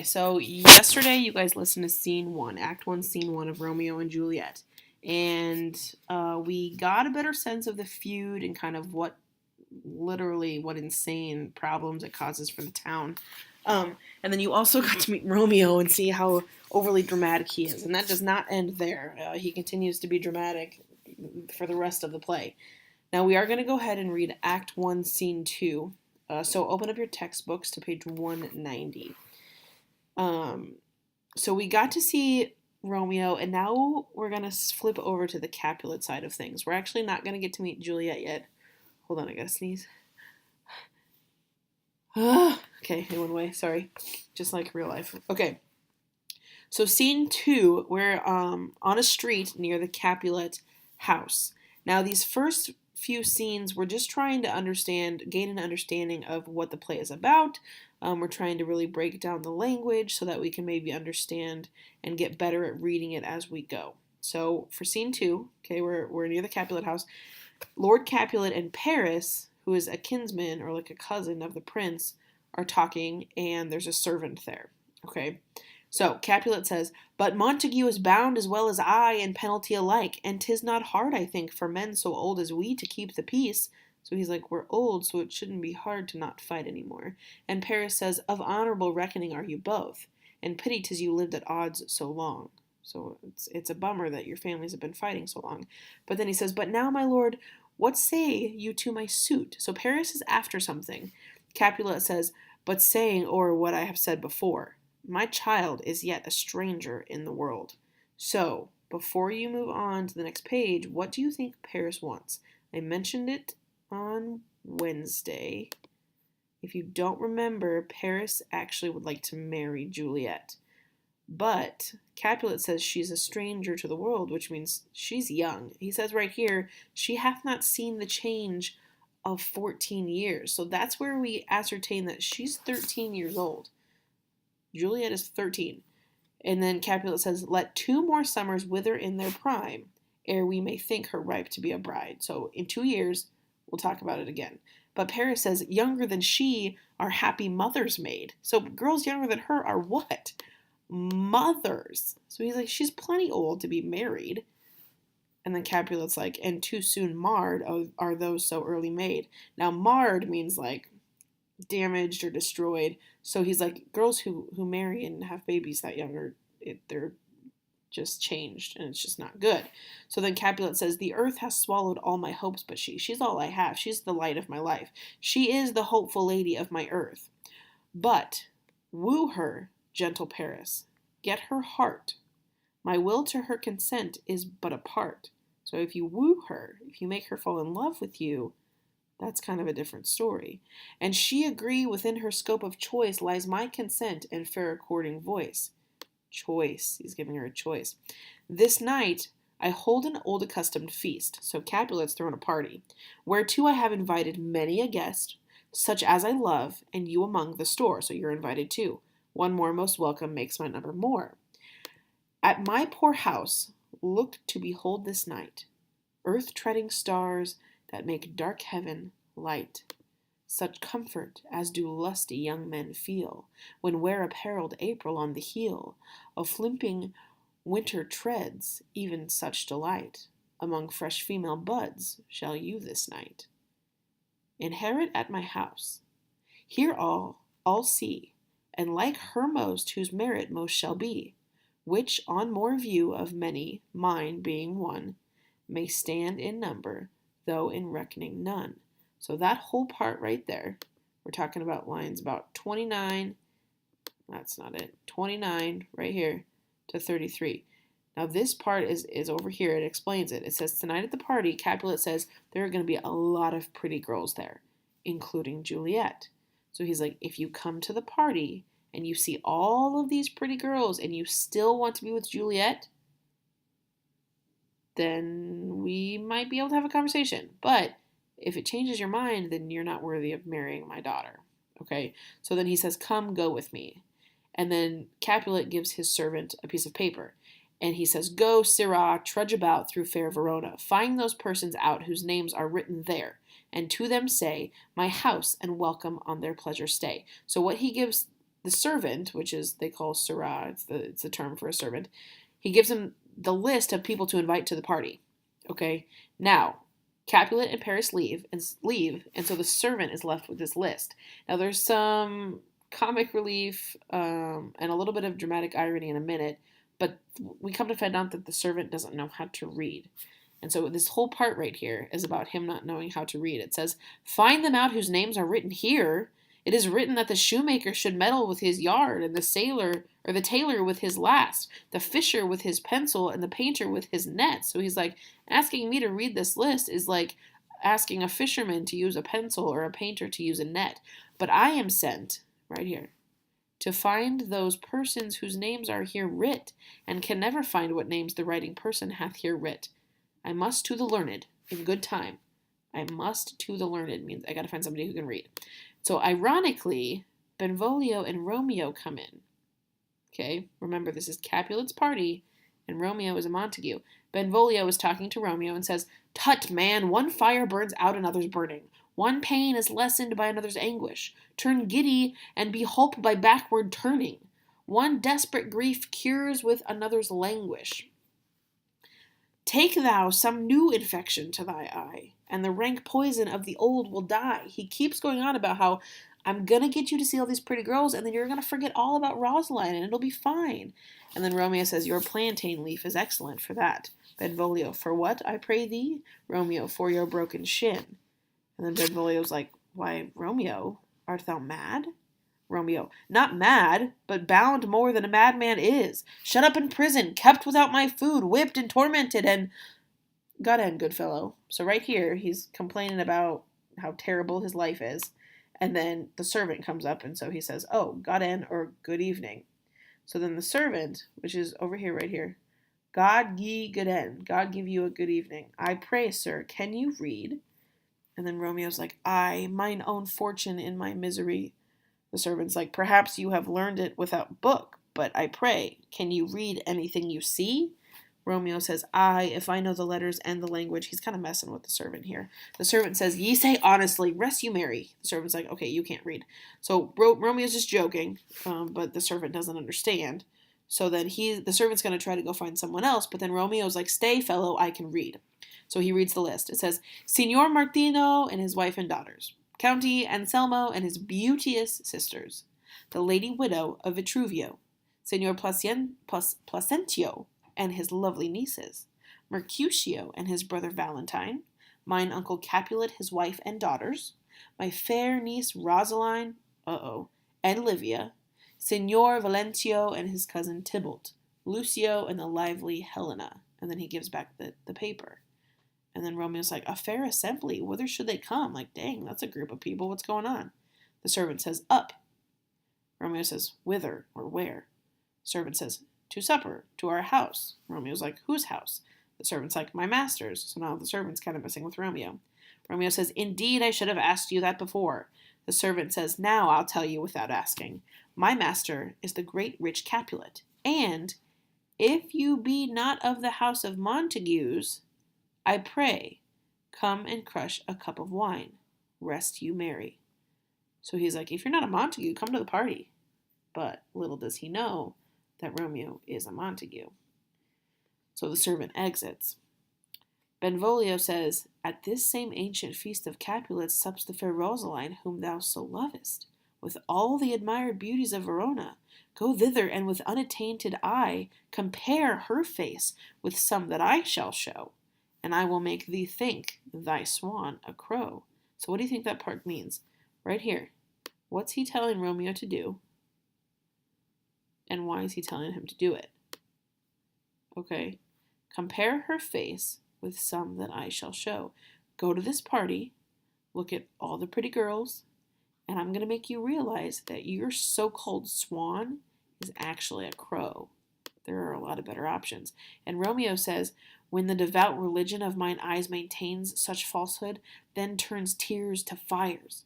Okay, so yesterday you guys listened to scene one, act one, scene one of Romeo and Juliet. And we got a better sense of the feud and kind of what insane problems it causes for the town. And then you also got to meet Romeo and see how overly dramatic he is. And that does not end there. He continues to be dramatic for the rest of the play. Now we are going to go ahead and read Act 1, Scene 2. So open up your textbooks to page 190. So we got to see Romeo, and now we're going to flip over to the Capulet side of things. We're actually not going to get to meet Juliet yet. Hold on, I gotta sneeze. Okay, it went away. Sorry. Just like real life. Okay. So scene 2, we're on a street near the Capulet house. Now these first few scenes, we're just trying to gain an understanding of what the play is about. We're trying to really break down the language so that we can maybe understand and get better at reading it as we go. So for scene 2, okay, we're near the Capulet house. Lord Capulet and Paris, who is a kinsman or like a cousin of the prince, are talking, and there's a servant there. Okay, so Capulet says, "But Montague is bound as well as I in penalty alike, and 'tis not hard, I think, for men so old as we to keep the peace." So he's like, we're old, so it shouldn't be hard to not fight anymore. And Paris says, "Of honorable reckoning are you both, and pity 'tis you lived at odds so long." So it's a bummer that your families have been fighting so long. But then he says, "But now, my lord, what say you to my suit?" So Paris is after something. Capulet says, "But saying o'er what I have said before, my child is yet a stranger in the world." So, before you move on to the next page, what do you think Paris wants? I mentioned it on Wednesday. If you don't remember, Paris actually would like to marry Juliet. But Capulet says she's a stranger to the world, which means she's young. He says right here, "She hath not seen the change of 14 years." So that's where we ascertain that she's 13 years old. Juliet is 13. And then Capulet says, "Let 2 more summers wither in their prime, ere we may think her ripe to be a bride." So in 2 years, we'll talk about it again. But Paris says, "Younger than she are happy mothers made." So girls younger than her are what? Mothers. So he's like, she's plenty old to be married. And then Capulet's like, "And too soon marred are those so early made." Now marred means like damaged or destroyed. So he's like, girls who marry and have babies that younger, they're just changed, and it's just not good. So then Capulet says, "The earth has swallowed all my hopes, but she's all I have. She's the light of my life. She is the hopeful lady of my earth. But woo her, gentle Paris, get her heart. My will to her consent is but a part." So if you woo her, if you make her fall in love with you, that's kind of a different story. "And she agree within her scope of choice lies my consent and fair according voice." Choice. He's giving her a choice. "This night I hold an old accustomed feast." So Capulet's throwing a party, "whereto I have invited many a guest, such as I love, and you among the store." So you're invited too. "One more most welcome makes my number more. At my poor house look to behold this night earth-treading stars that make dark heaven light. Such comfort as do lusty young men feel when wear apparelled April on the heel of flimping winter treads, even such delight among fresh female buds shall you this night inherit at my house. Here all see, and like her most whose merit most shall be, which on more view of many, mine being one, may stand in number, though in reckoning none." So that whole part right there, we're talking about lines about 29, that's not it, 29 right here to 33. Now this part is over here, it explains it. It says, "Tonight at the party," Capulet says, "there are going to be a lot of pretty girls there, including Juliet." So he's like, if you come to the party and you see all of these pretty girls and you still want to be with Juliet, then we might be able to have a conversation. But if it changes your mind, then you're not worthy of marrying my daughter. Okay? So then he says, "Come, go with me." And then Capulet gives his servant a piece of paper. And he says, "Go, sirrah, trudge about through fair Verona. Find those persons out whose names are written there. And to them say, my house and welcome on their pleasure stay." So what he gives the servant, which is they call Sirrah, it's the term for a servant, he gives him the list of people to invite to the party. Okay, now Capulet and Paris leave, and so the servant is left with this list. Now there's some comic relief and a little bit of dramatic irony in a minute, but we come to find out that the servant doesn't know how to read. And so this whole part right here is about him not knowing how to read. It says, "Find them out whose names are written here. It is written that the shoemaker should meddle with his yard, and the sailor or the tailor with his last, the fisher with his pencil, and the painter with his net." So he's like, asking me to read this list is like asking a fisherman to use a pencil or a painter to use a net. But I am sent, right here, to find those persons whose names are here writ, and can never find what names the writing person hath here writ. I must to the learned in good time. I must to the learned means I gotta find somebody who can read. So ironically, Benvolio and Romeo come in. Okay, remember this is Capulet's party, and Romeo is a Montague. Benvolio is talking to Romeo and says, "Tut, man, one fire burns out another's burning. One pain is lessened by another's anguish. Turn giddy and be holp by backward turning. One desperate grief cures with another's languish. Take thou some new infection to thy eye, and the rank poison of the old will die." He keeps going on about how I'm going to get you to see all these pretty girls, and then you're going to forget all about Rosaline, and it'll be fine. And then Romeo says, "Your plantain leaf is excellent for that." Benvolio, "For what, I pray thee?" Romeo, "For your broken shin." And then Benvolio's like, "Why, Romeo, art thou mad?" Romeo, "Not mad, but bound more than a madman is. Shut up in prison, kept without my food, whipped and tormented, and... God end, good fellow." So right here, he's complaining about how terrible his life is. And then the servant comes up, and so he says, "Oh, God end, or good evening." So then the servant, which is over here, right here, "God ye good end, God give you a good evening. I pray, sir, can you read?" And then Romeo's like, "I, mine own fortune in my misery." The servant's like, "Perhaps you have learned it without book, but I pray, can you read anything you see?" Romeo says, "Aye, if I know the letters and the language." He's kind of messing with the servant here. The servant says, "Ye say honestly, rest you merry." The servant's like, "Okay, you can't read." So Romeo's just joking, but the servant doesn't understand. So then the servant's going to try to go find someone else, but then Romeo's like, "Stay, fellow, I can read." So he reads the list. It says, "Signor Martino and his wife and daughters. County Anselmo and his beauteous sisters. The lady widow of Vitruvio. Signor Placentio and his lovely nieces, Mercutio and his brother Valentine, mine uncle Capulet, his wife and daughters, my fair niece Rosaline, and Livia, Signor Valentio and his cousin Tybalt, Lucio and the lively Helena." And then he gives back the paper. And then Romeo's like, "A fair assembly, whither should they come?" Like, dang, that's a group of people, what's going on? The servant says, "Up." Romeo says, "Whither, or where?" Servant says, "To supper, to our house." Romeo's like, "Whose house?" The servant's like, "My master's." So now the servant's kind of messing with Romeo. Romeo says, "Indeed, I should have asked you that before." The servant says, "Now I'll tell you without asking. My master is the great rich Capulet, and if you be not of the house of Montagues, I pray, come and crush a cup of wine. Rest you merry." So he's like, if you're not a Montague, come to the party. But little does he know that Romeo is a Montague. So the servant exits. Benvolio says, "At this same ancient feast of Capulet sups the fair Rosaline, whom thou so lovest, with all the admired beauties of Verona. Go thither, and with unattainted eye compare her face with some that I shall show, and I will make thee think thy swan a crow." So what do you think that part means? Right here. What's he telling Romeo to do? And why is he telling him to do it? Okay. Compare her face with some that I shall show. Go to this party, look at all the pretty girls, and I'm going to make you realize that your so-called swan is actually a crow. There are a lot of better options. And Romeo says, "When the devout religion of mine eyes maintains such falsehood, then turns tears to fires.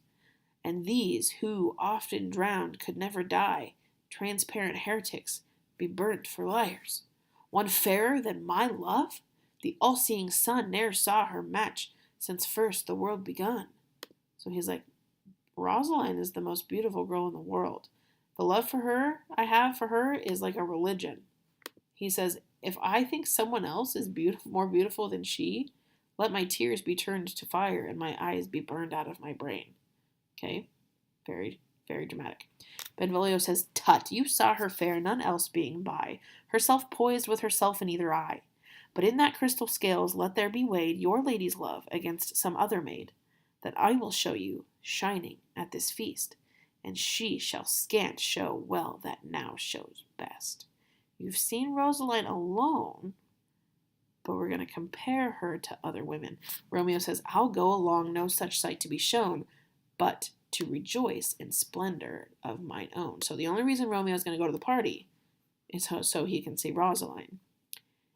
And these, who, often drowned, could never die, transparent heretics, be burnt for liars. One fairer than my love? The all-seeing sun ne'er saw her match since first the world begun." So he's like, Rosaline is the most beautiful girl in the world. The love for her I have for her is like a religion. He says, if I think someone else is beautiful, more beautiful than she, let my tears be turned to fire and my eyes be burned out of my brain. Okay? Very, very dramatic. Benvolio says, Tut, you saw her fair, none else being by, herself poised with herself in either eye. But in that crystal scales let there be weighed your lady's love against some other maid, that I will show you, shining at this feast, and she shall scant show well that now shows best. You've seen Rosaline alone, but we're going to compare her to other women. Romeo says, I'll go along, no such sight to be shown, but to rejoice in splendor of mine own. So the only reason Romeo is going to go to the party is so he can see Rosaline.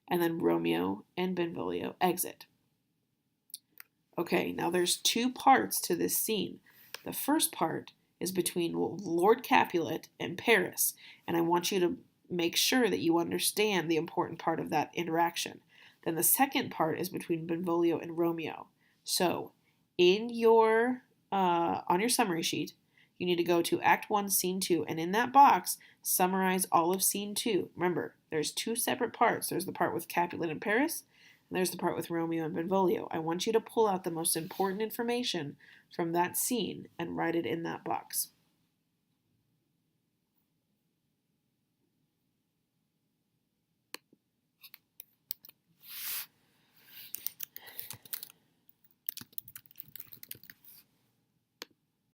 And then Romeo and Benvolio exit. Okay, now there's two parts to this scene. The first part is between Lord Capulet and Paris, and I want you to make sure that you understand the important part of that interaction. Then the second part is between Benvolio and Romeo. So, in your on your summary sheet, you need to go to Act 1, Scene 2, and in that box, summarize all of Scene 2. Remember, there's two separate parts. There's the part with Capulet and Paris, and there's the part with Romeo and Benvolio. I want you to pull out the most important information from that scene and write it in that box.